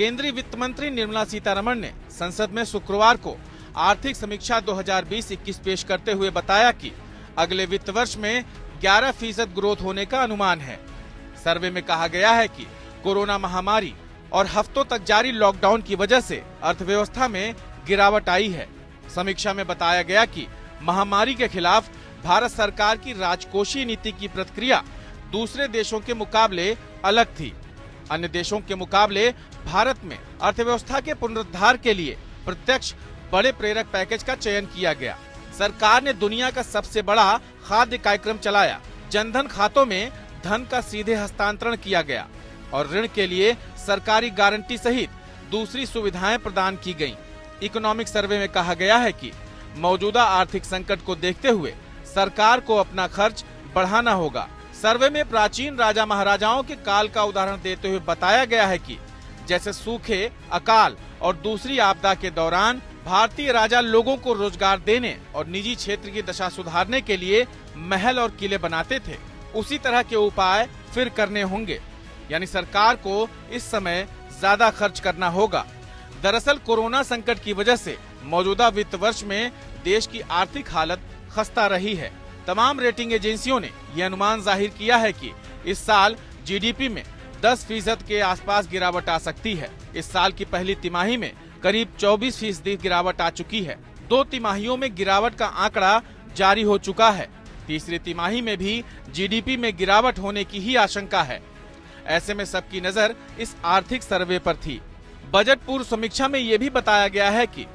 केंद्रीय वित्त मंत्री निर्मला सीतारमण ने संसद में शुक्रवार को आर्थिक समीक्षा 2020-21 पेश करते हुए बताया कि अगले वित्त वर्ष में 11% ग्रोथ होने का अनुमान है। सर्वे में कहा गया है कि कोरोना महामारी और हफ्तों तक जारी लॉकडाउन की वजह से अर्थव्यवस्था में गिरावट आई है। समीक्षा में बताया गया कि महामारी के खिलाफ भारत सरकार की राजकोषीय नीति की प्रतिक्रिया दूसरे देशों के मुकाबले अलग थी। अन्य देशों के मुकाबले भारत में अर्थव्यवस्था के पुनरुद्धार के लिए प्रत्यक्ष बड़े प्रेरक पैकेज का चयन किया गया। सरकार ने दुनिया का सबसे बड़ा खाद्य कार्यक्रम चलाया। जनधन खातों में धन का सीधे हस्तांतरण किया गया और ऋण के लिए सरकारी गारंटी सहित दूसरी सुविधाएं प्रदान की गईं। इकोनॉमिक सर्वे में कहा गया है कि मौजूदा आर्थिक संकट को देखते हुए सरकार को अपना खर्च बढ़ाना होगा। सर्वे में प्राचीन राजा महाराजाओं के काल का उदाहरण देते हुए बताया गया है कि जैसे सूखे, अकाल और दूसरी आपदा के दौरान भारतीय राजा लोगों को रोजगार देने और निजी क्षेत्र की दशा सुधारने के लिए महल और किले बनाते थे, उसी तरह के उपाय फिर करने होंगे। यानी सरकार को इस समय ज्यादा खर्च करना होगा। दरअसल कोरोना संकट की वजह से मौजूदा वित्त वर्ष में देश की आर्थिक हालत खस्ता रही है। तमाम रेटिंग एजेंसियों ने यह अनुमान जाहिर किया है कि इस साल जीडीपी में 10% के आसपास गिरावट आ सकती है। इस साल की पहली तिमाही में करीब 24% गिरावट आ चुकी है। 2 तिमाहियों में गिरावट का आंकड़ा जारी हो चुका है। तीसरी तिमाही में भी जीडीपी में गिरावट होने की ही आशंका है। ऐसे में सबकी नजर इस आर्थिक सर्वे पर थी। बजट पूर्व समीक्षा में ये भी बताया गया है कि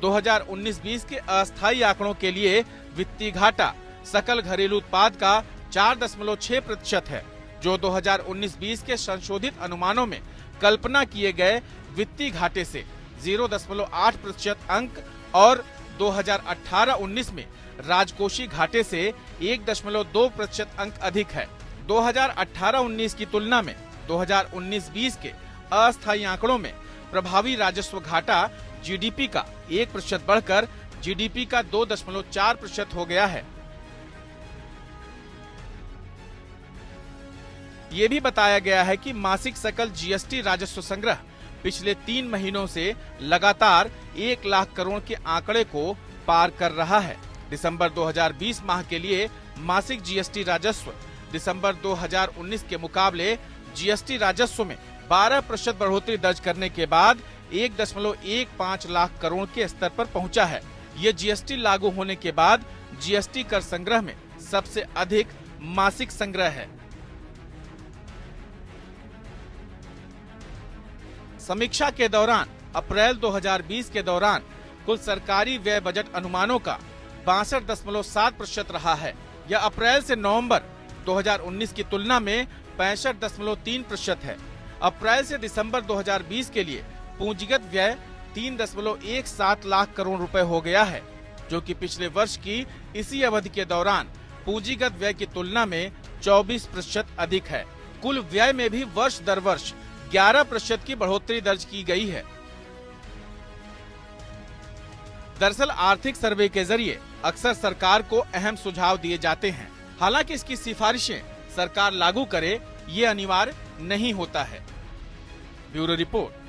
2019-20 के अस्थायी आंकड़ों के लिए वित्तीय घाटा सकल घरेलू उत्पाद का 4.6% है, जो 2019-20 के संशोधित अनुमानों में कल्पना किए गए वित्तीय घाटे से 0.8% अंक और 2018-19 में राजकोषीय घाटे से 1.2% अंक अधिक है। 2018-19 की तुलना में 2019-20 के अस्थायी आंकड़ों में प्रभावी राजस्व घाटा जीडीपी का 1% बढ़कर जीडीपी का 2.4% हो गया है। ये भी बताया गया है कि मासिक सकल जीएसटी राजस्व संग्रह पिछले 3 महीनों से लगातार 1 लाख करोड़ के आंकड़े को पार कर रहा है। दिसंबर 2020 माह के लिए मासिक जीएसटी राजस्व दिसंबर 2019 के मुकाबले जीएसटी राजस्व में 12% बढ़ोतरी दर्ज करने के बाद 1.15 लाख करोड़ के स्तर पर पहुंचा है। ये जीएसटी लागू होने के बाद जीएसटी कर संग्रह में सबसे अधिक मासिक संग्रह है। समीक्षा के दौरान अप्रैल 2020 के दौरान कुल सरकारी व्यय बजट अनुमानों का 62.7% रहा है। यह अप्रैल से नवंबर 2019 की तुलना में 65.3% है। अप्रैल से दिसंबर 2020 के लिए पूंजीगत व्यय 3.17 लाख करोड़ रुपए हो गया है, जो कि पिछले वर्ष की इसी अवधि के दौरान पूंजीगत व्यय की तुलना में 24% अधिक है। कुल व्यय में भी वर्ष दर वर्ष 11% की बढ़ोतरी दर्ज की गई है। दरअसल आर्थिक सर्वे के जरिए अक्सर सरकार को अहम सुझाव दिए जाते हैं। हालांकि इसकी सिफारिशें सरकार लागू करे ये अनिवार्य नहीं होता है। Bureau report.